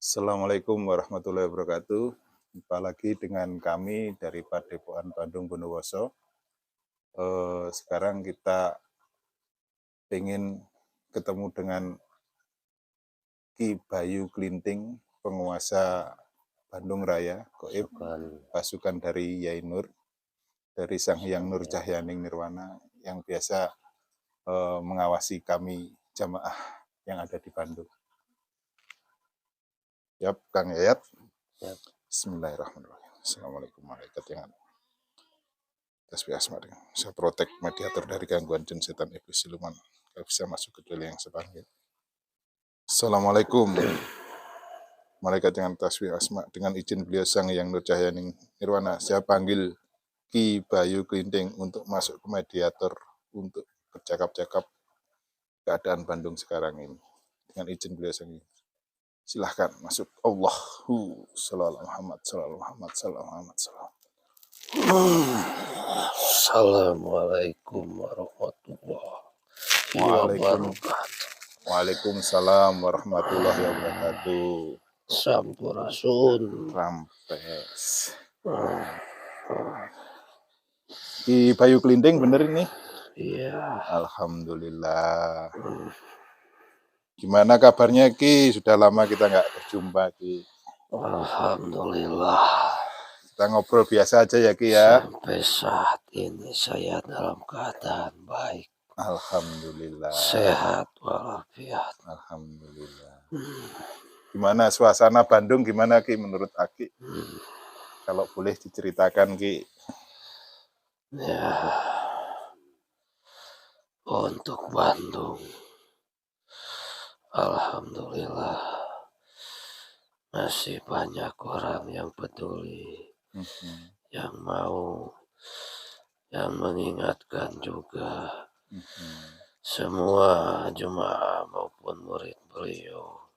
Assalamualaikum warahmatullahi wabarakatuh. Jumpa lagi dengan kami dari Padepokan Bandung Bondowoso. Sekarang kita ingin ketemu dengan Ki Bayu Klinting, penguasa Bandung Raya, Goib, pasukan dari Yai Nur, dari Sang Hyang Nur Cahyaning Nirwana, yang biasa mengawasi kami jamaah yang ada di Bandung. Yap, Kang Yayat. Yap. Bismillahirrahmanirrahim. Assalamualaikum warahmatullahi wabarakatuh. Tasbih asma dengan saya protek mediator dari gangguan jin setan iblis siluman. Kalau bisa masuk ke dunia yang sepanjang. Assalamualaikum. Malaikat dengan tasbih asma dengan izin beliau Sang Hyang Nur Cahyaning Nirwana. Saya panggil Ki Bayu Klinting untuk masuk ke mediator untuk bercakap-cakap keadaan Bandung sekarang ini. Dengan izin beliau Sang Hyang. Silahkan masuk. Allahu sallallahu Muhammad sallallahu Muhammad sallallahu Muhammad sallallahu. Assalamualaikum warahmatullahi wabarakatuh. Waalaikumsalam warahmatullahi wabarakatuh. Sampurasun. Rampes. Ki Bayu Klinting bener ini? Iya. Alhamdulillah. Gimana kabarnya Ki? Sudah lama kita nggak berjumpa Ki. Alhamdulillah. Kita ngobrol biasa aja ya Ki ya. Sampai saat ini saya dalam keadaan baik. Alhamdulillah. Sehat walafiat. Alhamdulillah. Gimana suasana Bandung gimana Ki menurut Aki? Kalau boleh diceritakan Ki. Ya. Untuk Bandung, alhamdulillah masih banyak orang yang peduli, yang mau, yang mengingatkan juga. Semua jemaah maupun murid beliau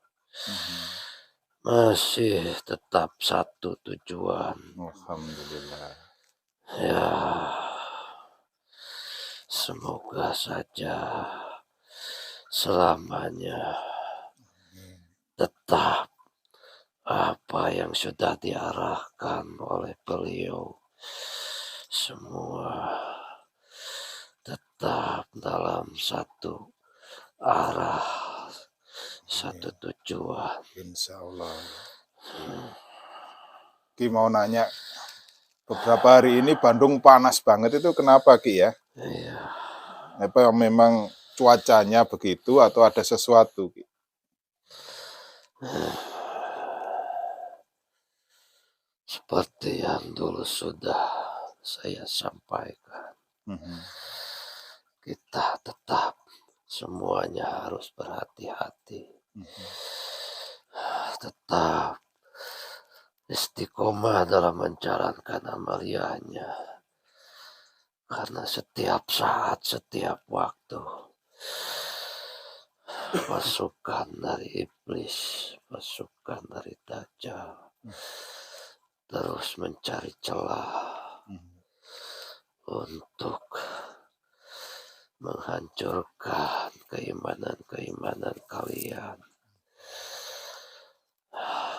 masih tetap satu tujuan. Alhamdulillah. Ya, semoga saja selamanya tetap apa yang sudah diarahkan oleh beliau semua tetap dalam satu arah, satu tujuan. Insya Allah. Ki mau nanya, beberapa hari ini Bandung panas banget itu kenapa Ki ya? Iya. Apa memang cuacanya begitu atau ada sesuatu Ki? Seperti yang dulu sudah saya sampaikan, kita tetap semuanya harus berhati-hati, tetap istiqomah dalam menjalankan amaliyahnya, karena setiap saat, setiap waktu pasukan dari iblis, pasukan dari Dajjal terus mencari celah untuk menghancurkan keimanan kalian.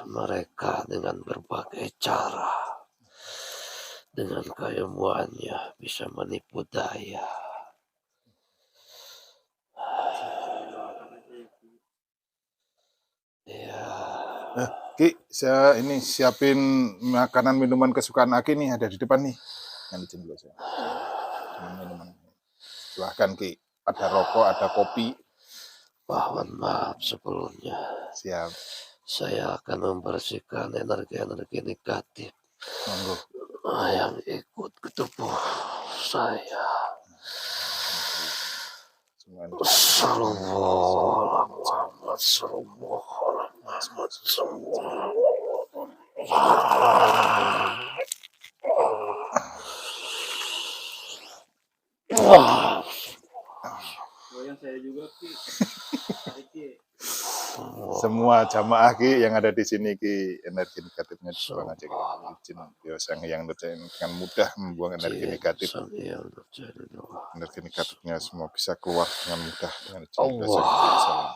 Mereka dengan berbagai cara, dengan keilmuannya bisa menipu daya. Ya. Ki, saya ini siapin makanan minuman kesukaan Aki nih, ada di depan nih. Yang izin dulu saya. Minuman. Silahkan Ki, ada rokok, ada kopi. Mohon maaf sebelumnya. Siap. Saya akan membersihkan energi-energi negatif yang ikut ke tubuh saya. Semua jamaah Ki yang ada di sini Ki, energi negatifnya dibuang aja Ki. Izin beliau Sang Hyang Nur Cahyaning dengan mudah membuang energi negatif. Energi negatifnya semua bisa keluar dengan mudah dengan izin beliau Sang Hyang.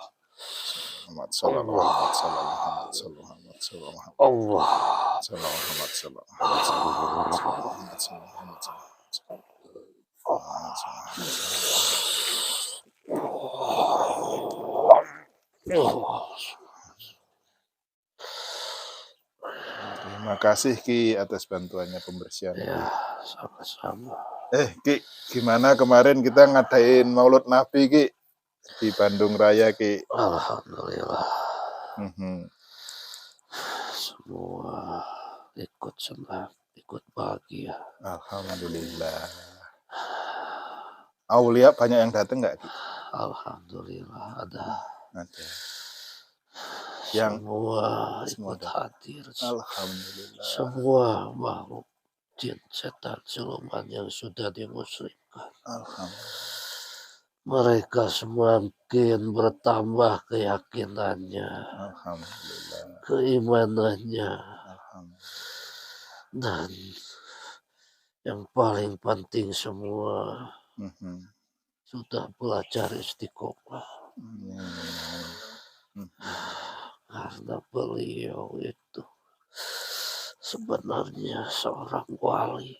Muhammad sallallahu alaihi wasallam. Sallallahu Muhammad. Allah. Sallallahu Muhammad. Sallallahu Muhammad. Sallallahu Muhammad. Sallallahu Muhammad. Terima kasih Ki atas bantuannya pembersihan Ki. Ya, sama-sama. Ki, gimana kemarin kita ngadain Maulud Nabi Ki di Bandung Raya Ki? Alhamdulillah. Semua ikut senang, ikut bahagia. Alhamdulillah. Aulia banyak yang datang nggak Ki? Alhamdulillah ada. Yang semua semua ikut datang. hadir. Alhamdulillah. Semua makhluk jin, setan, siluman yang sudah dimuslimkan. Alhamdulillah. Mereka semakin bertambah keyakinannya, Alhamdulillah. keimanannya, Alhamdulillah. dan yang paling penting semua sudah belajar istiqomah. Karena beliau itu sebenarnya seorang wali.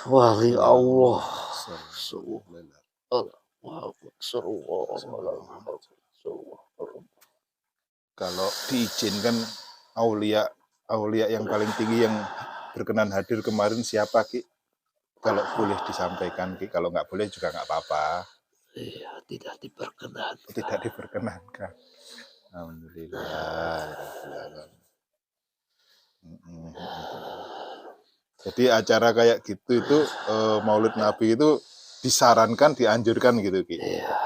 Wali Allah. Kalau diizinkan aulia yang paling tinggi yang berkenan hadir kemarin siapa Ki? Kalau boleh disampaikan Ki, kalau nggak boleh juga nggak apa-apa. Iya, tidak diperkenankan. Tidak diperkenankan. Alhamdulillah. Jadi acara kayak gitu itu Maulid Nabi itu disarankan, dianjurkan gitu Ki. Iya,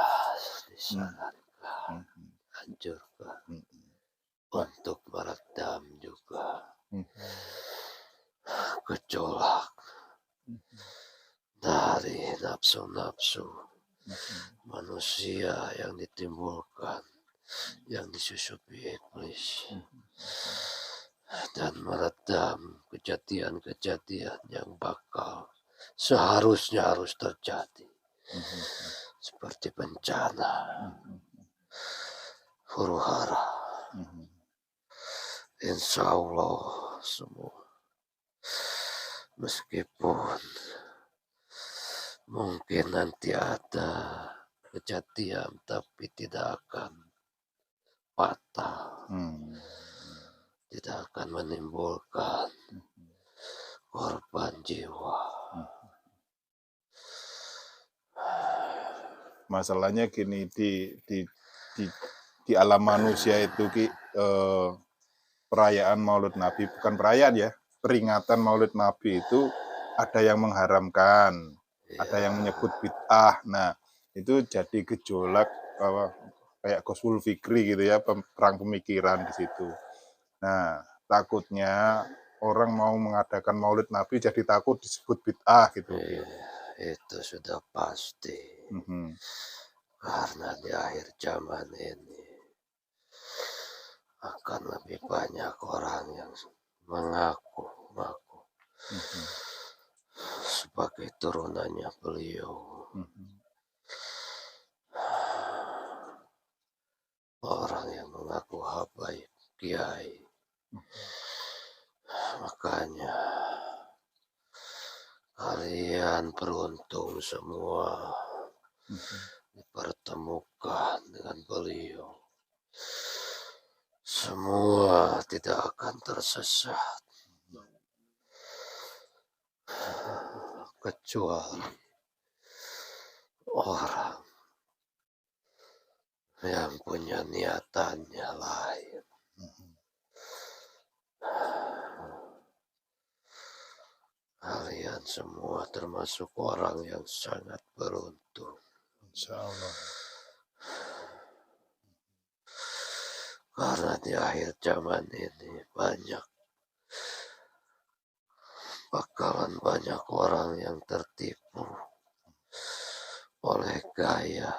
disarankan, anjurkan untuk meredam juga gejolak dari nafsu-nafsu manusia yang ditimbulkan, yang disusupi iblis, dan meredam kejadian-kejadian yang bakal seharusnya harus terjadi, seperti bencana, huru-hara. Insya Allah semua, meskipun mungkin nanti ada kejadian, tapi tidak akan fatal, tidak akan menimbulkan korban jiwa. Masalahnya gini, di alam manusia itu Ki, perayaan Maulid Nabi, bukan perayaan ya, peringatan Maulid Nabi itu ada yang mengharamkan, ada yang menyebut bid'ah. Nah, itu jadi gejolak kayak Ghazwul Fikri gitu ya, perang pemikiran di situ. Nah, takutnya orang mau mengadakan Maulid Nabi jadi takut disebut bid'ah gitu. Itu sudah pasti. Karena di akhir zaman ini akan lebih banyak orang yang mengaku sebagai turunannya beliau. Orang yang mengaku habaib kiai. Makanya kalian beruntung semua dipertemukan dengan beliau. Semua tidak akan tersesat kecuali orang yang punya niatannya lain. Kalian semua termasuk orang yang sangat beruntung. Insya Allah. Karena di akhir zaman ini bakalan banyak orang yang tertipu oleh gaya,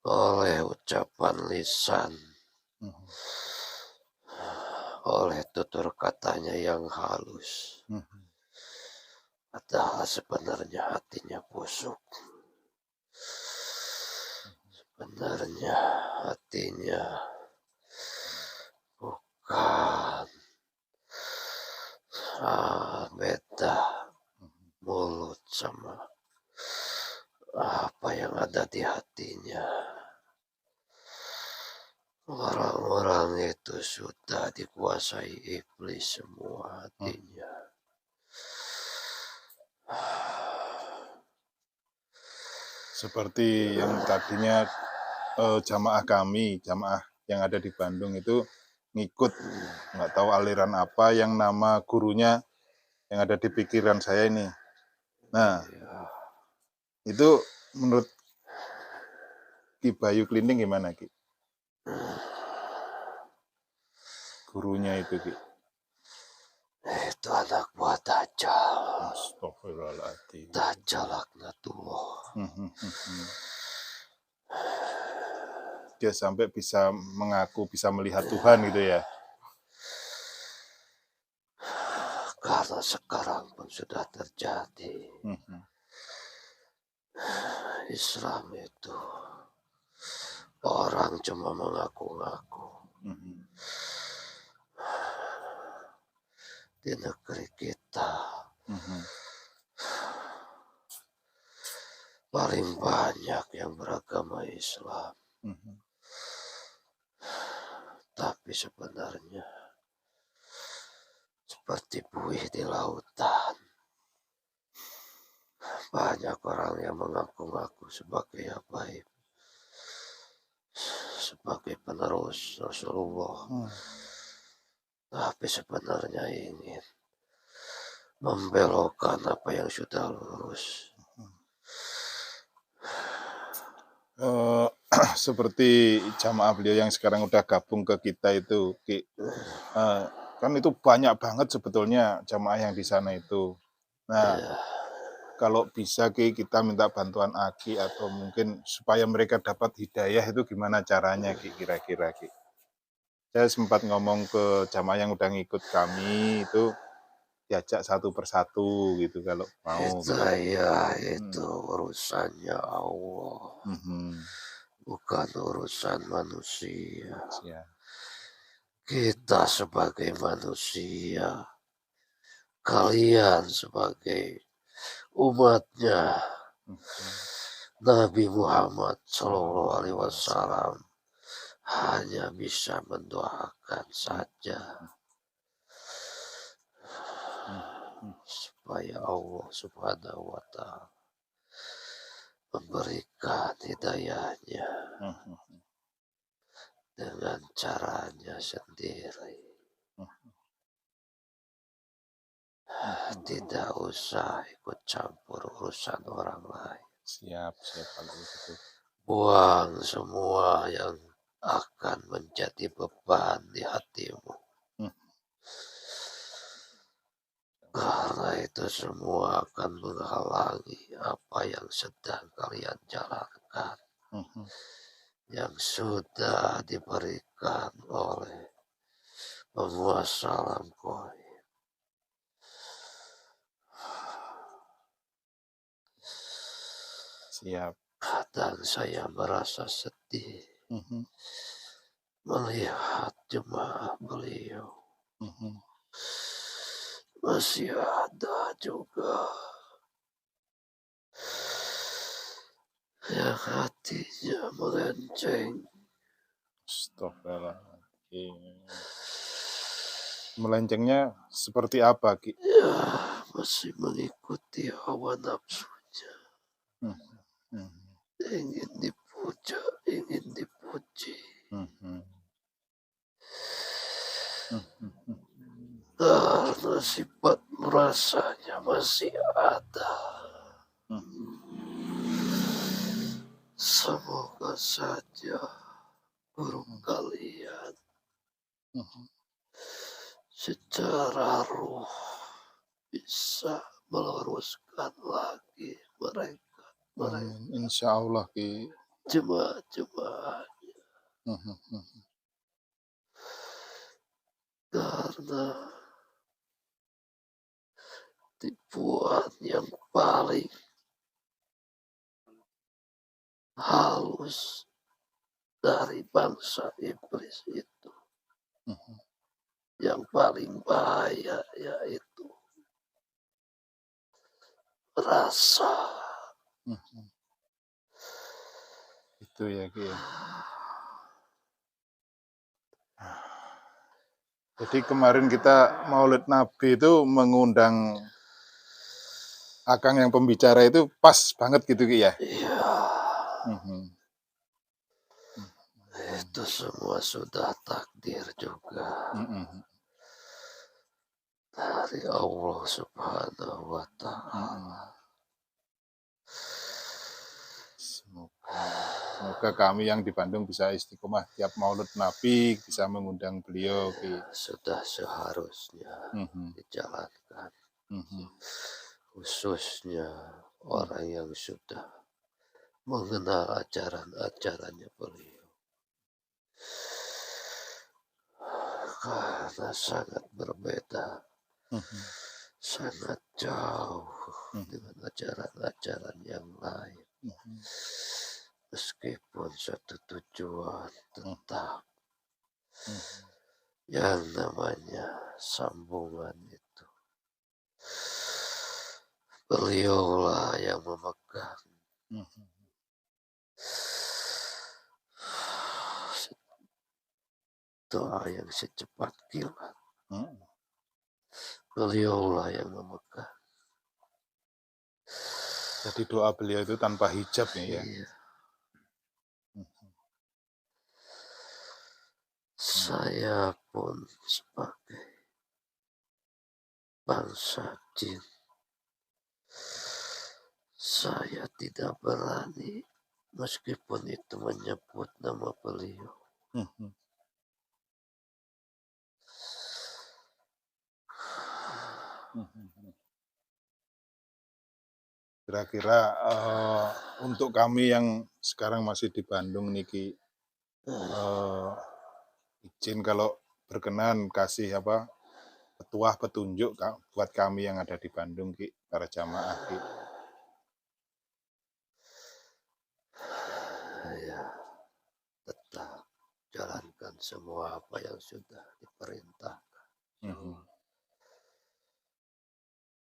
oleh ucapan lisan, oleh tutur katanya yang halus. Padahal sebenarnya hatinya busuk. Sebenarnya hatinya Beda mulut sama apa yang ada di hatinya. Orang-orang itu sudah dikuasai iblis semua Hmm. hatinya. Seperti yang tadinya jamaah kami, jamaah yang ada di Bandung itu ngikut, nggak tahu aliran apa yang nama gurunya yang ada di pikiran saya ini. Nah, Ya, itu menurut Ki Bayu Klinting gimana, Ki? Gurunya itu, Ki. itu anak buah Dajjal. Astagfirullahaladzim. Dajjal laknatullah. Dia sampai bisa mengaku bisa melihat Tuhan gitu ya. Karena sekarang pun sudah terjadi. Islam itu orang cuma mengaku-ngaku. Di negeri kita paling banyak yang beragama Islam. Tapi sebenarnya seperti buih di lautan. Banyak orang yang mengaku-ngaku sebagai habaib, sebagai penerus Rasulullah. Tapi sebenarnya ingin membelokkan apa yang sudah lurus. Seperti jamaah beliau yang sekarang udah gabung ke kita itu, Ki. Kan itu banyak banget sebetulnya jamaah yang di sana itu. Nah, Ya, kalau bisa Ki, kita minta bantuan Aki atau mungkin supaya mereka dapat hidayah itu gimana caranya Ki, kira-kira Ki? Saya sempat ngomong ke jamaah yang udah ngikut kami itu diajak satu persatu gitu kalau mau. hidayah itu urusannya Allah, bukan urusan manusia. Ya. Kita sebagai manusia, kalian sebagai umatnya Nabi Muhammad SAW hanya bisa mendoakan saja supaya Allah Subhanahu wa Ta'ala memberikan hidayahnya dengan caranya sendiri. Tidak usah ikut campur urusan orang lain. Siap kalau begitu. Buang semua yang akan menjadi beban di hatimu. Karena itu semua akan menghalangi apa yang sedang kalian jalankan. Yang sudah diberikan oleh penguasa alam gaib. Siap. Dan saya merasa sedih melihat jemaah beliau masih ada juga yang hatinya melenceng. Astagfirullahaladzim. Melencengnya seperti apa, Ki? Ya, masih mengikuti hawa nafsunya. Ingin dipuja, ingin dipuji. Karena sifat merasanya masih ada. Semoga saja guru kalian secara ruh bisa meluruskan lagi mereka Insya Allah, Ki. jemaah-jemaah, karena tipuan yang paling halus dari bangsa iblis itu, yang paling bahaya yaitu rasa. Mhm. Itu ya Ki ya. Jadi kemarin kita Maulid Nabi itu mengundang Akang yang pembicara itu pas banget gitu Ki ya. Iya, Mhm. itu semua sudah takdir juga Mhm. dari Allah Subhanahu wa Mhm. Ta'ala. Semoga kami yang di Bandung bisa istiqomah tiap Maulid Nabi, bisa mengundang beliau Ki. Sudah seharusnya Mhm. dijalankan, Mhm. khususnya Mhm. orang yang sudah mengenal ajaran-ajarannya beliau. Karena sangat berbeda, Mhm. sangat jauh Mhm. dengan ajaran-ajaran yang lain. Mhm. Meskipun satu tujuan, Mhm. tetap Mhm. yang namanya sambungan itu. Beliaulah yang memegang Mhm. doa yang secepat kilat. Mhm. Beliaulah yang memegang. Jadi doa beliau itu tanpa hijab nih ya. Iya, Mhm. saya pun sebagai bangsa jin, saya tidak berani meskipun itu menyebut nama beliau. Mhm. Mhm. Kira-kira untuk kami yang sekarang masih di Bandung niki eh, izin kalau berkenan kasih apa petuah petunjuk buat kami yang ada di Bandung Ki, para jamaah Ki. Ya, tetap jalankan semua apa yang sudah diperintah. Mhm.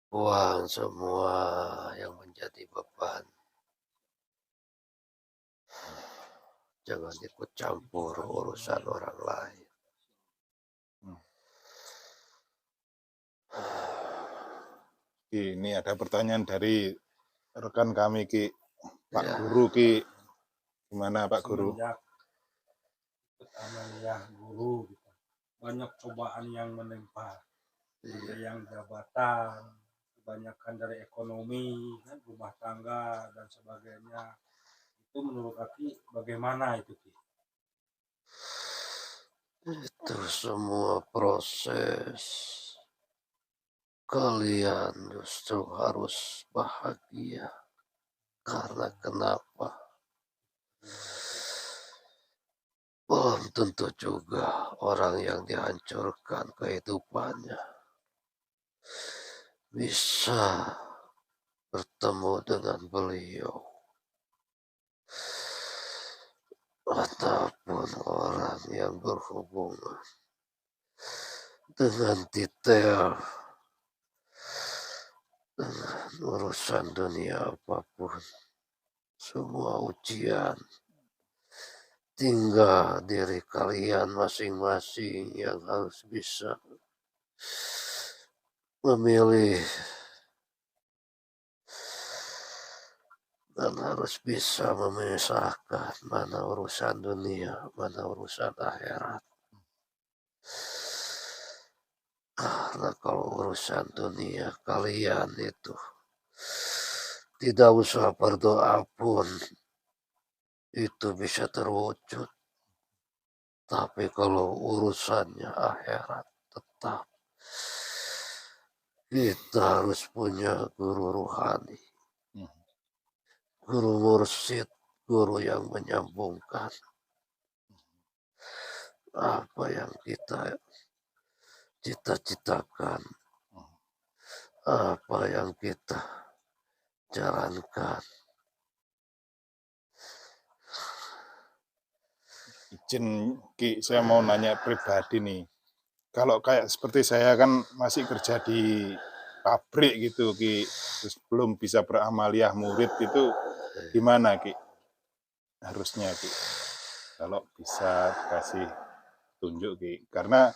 Buang semua yang menjadi beban. Jangan ikut campur urusan orang lain. Mhm. Ki, ini ada pertanyaan dari rekan kami Ki, Pak Ya, Guru Ki. Gimana Pak Guru? Semenjak ikut amaliyah guru gitu. Banyak cobaan yang menimpa, ada iya. yang jabatan, kebanyakan dari ekonomi, kan, rumah tangga dan sebagainya. Itu menurut Aki bagaimana itu Ki? Itu semua proses. Kalian justru harus bahagia. Karena kenapa? Belum tentu juga orang yang dihancurkan kehidupannya bisa bertemu dengan beliau. Ataupun orang yang berhubungan dengan detail dengan urusan dunia apapun. Semua ujian tinggal diri kalian masing-masing yang harus bisa memilih dan harus bisa memisahkan mana urusan dunia, mana urusan akhirat. Karena kalau urusan dunia kalian itu tidak usah berdoa pun itu bisa terwujud. Tapi kalau urusannya akhirat tetap kita harus punya guru rohani, Mhm. guru mursyid, guru yang menyambungkan apa yang kita cita-citakan, apa yang kita jalankan. Izin Ki, saya mau nanya pribadi nih. Kalau kayak seperti saya kan masih kerja di pabrik gitu Ki, terus belum bisa beramaliah murid itu gimana Ki? Harusnya Ki, kalau bisa kasih tunjuk Ki, karena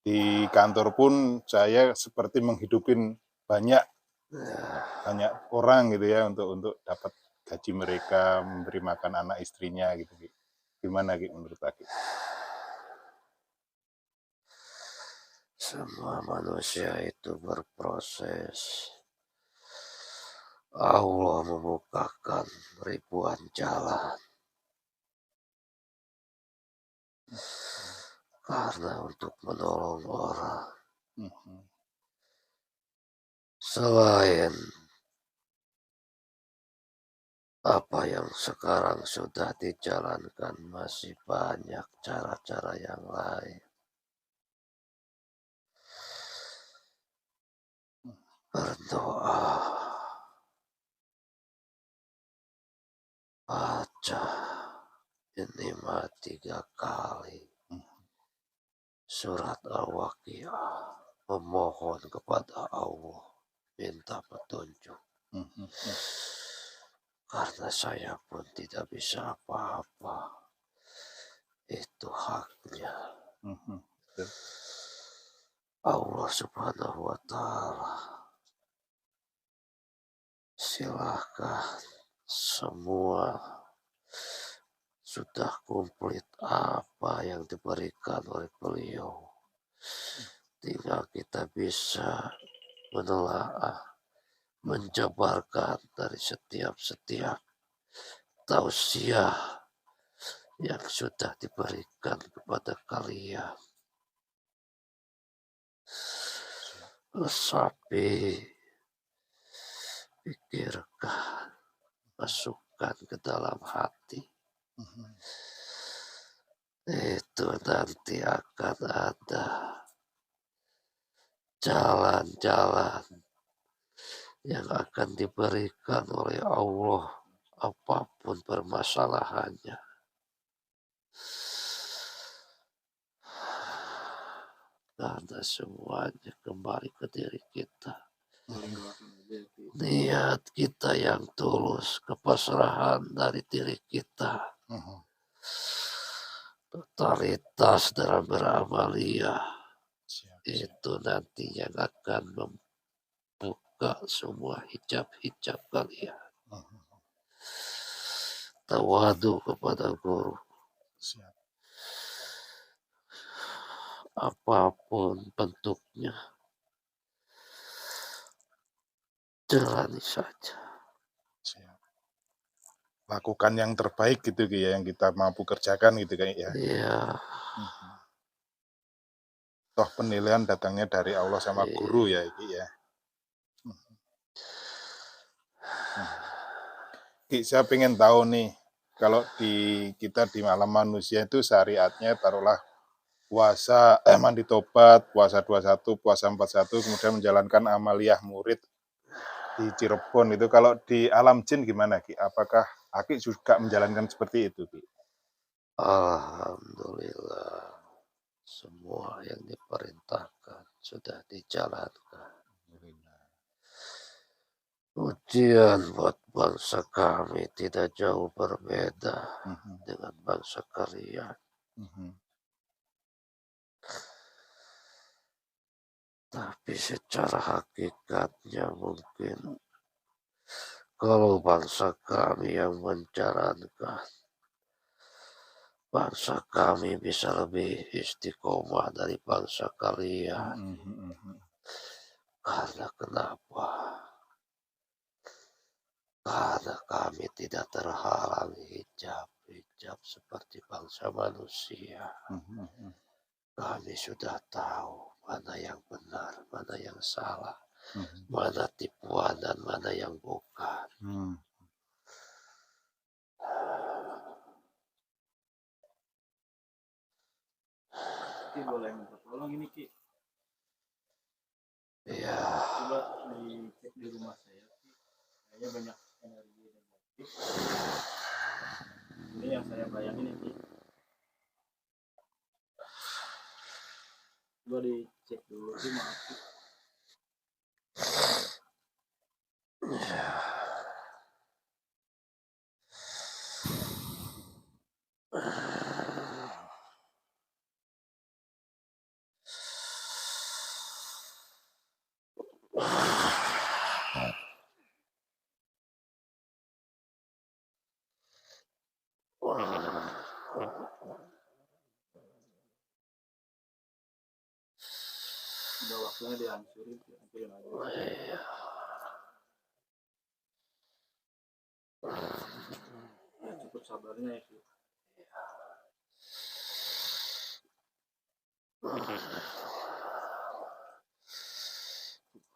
di kantor pun saya seperti menghidupin banyak banyak orang gitu ya untuk dapat gaji mereka, memberi makan anak istrinya gitu Ki. Gimana Ki menurut Ki? Semua manusia itu berproses. Allah membukakan ribuan jalan karena untuk menolong orang. Selain apa yang sekarang sudah dijalankan, masih banyak cara-cara yang lain. Berdoa, baca ini 3 kali surat Al-Waqiah, memohon kepada Allah, minta petunjuk. Karena saya pun tidak bisa apa-apa, itu haknya Allah Subhanahu wa Ta'ala. Silahkan, semua sudah komplit apa yang diberikan oleh beliau. Tinggal kita bisa menelaah, menjabarkan dari setiap tausiah yang sudah diberikan kepada kalian. Resapi, pikirkan, masukkan ke dalam hati. Itu nanti akan ada jalan-jalan yang akan diberikan oleh Allah apapun permasalahannya. Karena semuanya kembali ke diri kita. Niat kita yang tulus, kepasrahan dari diri kita. Totalitas dalam beramalia. Itu nanti yang akan membuka semua hijab-hijab kalian. Tawadu kepada guru. Apapun bentuknya, jalani saja. Lakukan yang terbaik gitu Ki ya, yang kita mampu kerjakan gitu kan ya. Iya. Toh penilaian datangnya dari Allah sama guru ya Ki ya. Ki, saya pengen tahu nih, kalau kita di alam manusia itu syariatnya taruhlah puasa, mandi tobat, puasa 21, puasa 41, kemudian menjalankan amaliyah murid di Cirebon itu. Kalau di alam jin gimana Ki? Apakah Aki juga menjalankan seperti itu Ki? Alhamdulillah, semua yang diperintahkan sudah dijalankan. Ujian buat bangsa kami tidak jauh berbeda dengan bangsa kalian. Tapi secara hakikatnya mungkin kalau bangsa kami yang menjalankan, bangsa kami bisa lebih istiqomah dari bangsa kalian. Karena kenapa? Karena kami tidak terhalang hijab seperti bangsa manusia. Kami sudah tahu mana yang benar, mana yang salah, mana tipuan dan mana yang bukan. Ki boleh minta tolong ini Ki. Ya. Coba dicek di rumah saya Ki. Kayaknya banyak energi negatif. Ini yang saya bayangin ya Ki. Coba dicek dulu Ki, maaf Ki. Udah waktunya dihancurin aja. Iya. Ya, cukup sabarnya ya sih.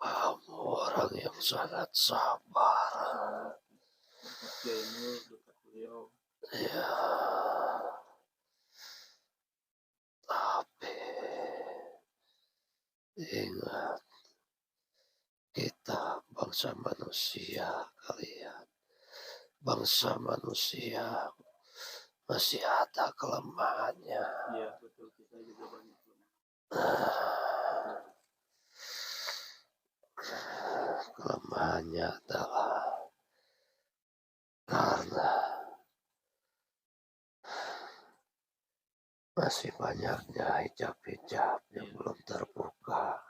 Kamu orang yang sangat sabar. Dekat Kiai Nur, dekat beliau. Ya, tapi ingat, kita bangsa manusia kalian. Bangsa manusia masih ada kelemahannya. Iya betul, kita juga banyak Kelemahannya adalah karena masih banyaknya hijab-hijab yang belum terbuka.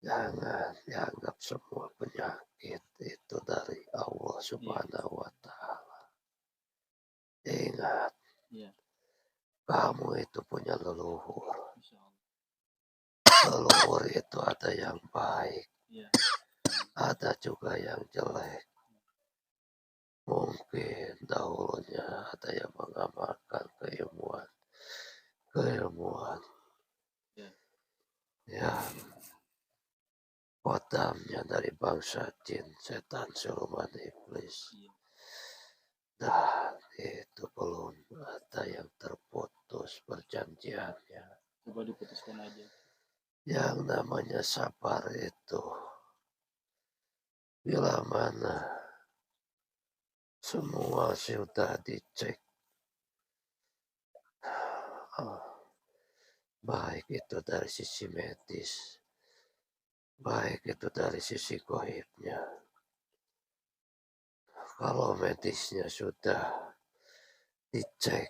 Jangan dianggap semua penyakit itu dari Allah Subhanahu wa Ta'ala. Ingat, Iya. kamu itu punya leluhur. Insyaallah. Leluhur itu ada yang baik, Iya. ada juga yang jelek. Mungkin dahulunya ada yang mengamalkan keilmuan Iya. yang kodamnya dari bangsa jin, setan, siluman, iblis. Iya. Dan itu belum ada yang terputus perjanjiannya. Coba diputuskan aja. Yang namanya sabar itu bila mana semua sudah dicek, baik itu dari sisi medis, baik itu dari sisi goibnya. Kalau medisnya sudah dicek,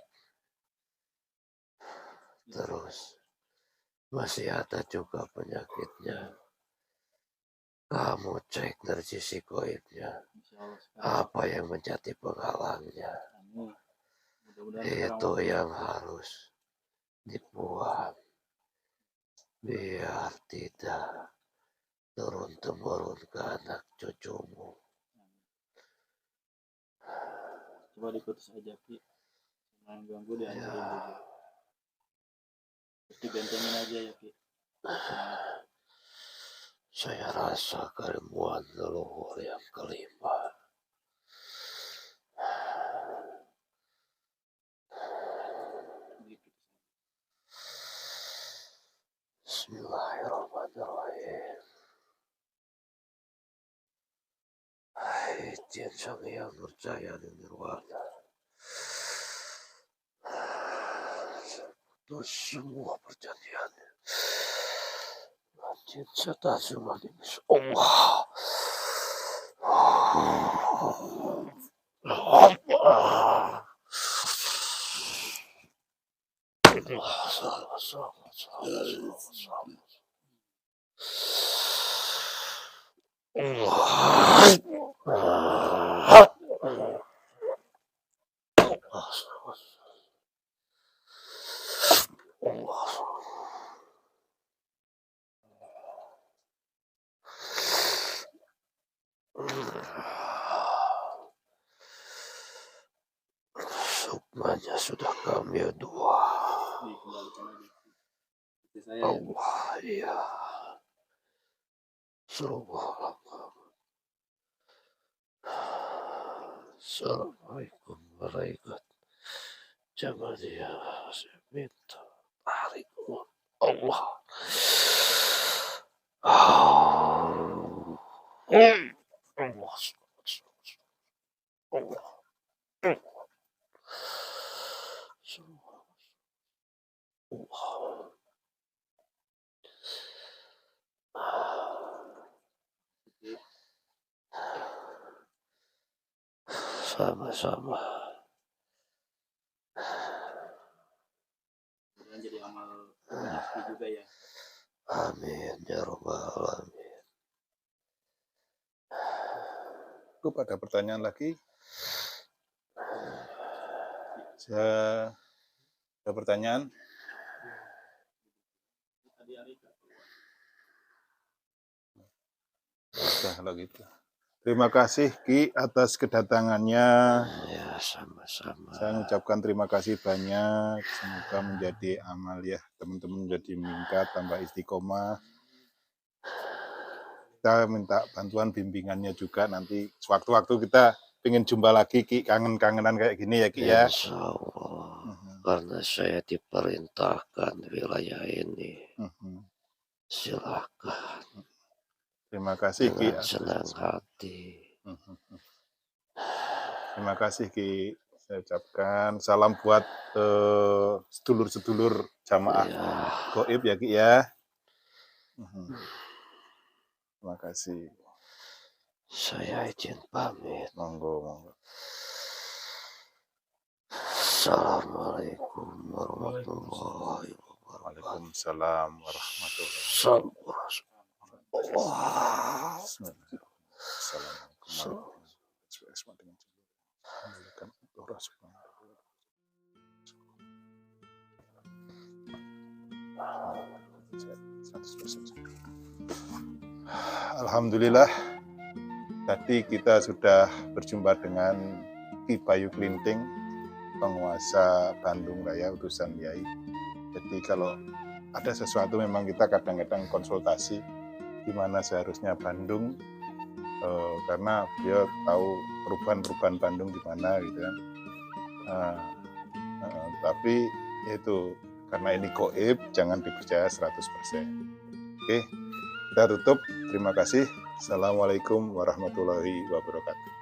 terus masih ada juga penyakitnya, kamu cek dari sisi goibnya, apa yang menjadi penghalangnya. Itu yang harus dibuang biar tidak turun-temurun ke anak cucumu. Coba diputus aja Ki, jangan ganggu dihancurin juga. Terus dibentengin aja ya Ki. Saya rasa keilmuan leluhur yang kelima. Bismillahirrahmanirrahim. Izin Sang Hyang Nurjaya Nirwana. Putus semua perjanjiannya. Jin setan siluman iblis. Allah. Sukmanya sudah kami dua. Dikembalikan aja. Seperti saya. Allah ya. Assalamualaikum warahmatullahi. Jangan dia saya minta tarik Allah. Allah. Sama-sama. Kemudian jadi amal rezeki juga ya. Amin ya rabbal alamin. Cukup, ada pertanyaan lagi? Ada pertanyaan? Tadi Arika. Sudah kalau gitu. Terima kasih Ki atas kedatangannya. Ya, sama-sama. Saya mengucapkan terima kasih banyak. Semoga menjadi amal ya. Teman-teman menjadi meningkat, tambah istiqomah. Kita minta bantuan bimbingannya juga nanti. Sewaktu-waktu kita pengen jumpa lagi Ki, kangen-kangenan kayak gini ya Ki ya. Insya Allah. Karena saya diperintahkan wilayah ini. Silakan. Terima kasih Ki. Dengan senang hati. Terima kasih Ki. Saya ucapkan salam buat sedulur-sedulur jamaah Ya, goib ya Ki ya. Terima kasih. saya izin pamit. Monggo, monggo. Assalamualaikum warahmatullahi wabarakatuh. Waalaikumsalam warahmatullahi Assalamualaikum. Alhamdulillah, tadi kita sudah berjumpa dengan Ki Bayu Klinting, penguasa Bandung Raya utusan Yai. Jadi kalau ada sesuatu memang kita kadang-kadang konsultasi di mana seharusnya Bandung, karena beliau tahu perubahan-perubahan Bandung di mana gitu kan. Tapi itu karena ini goib, jangan dipercaya 100%. Oke, kita tutup. Terima kasih. Assalamualaikum warahmatullahi wabarakatuh.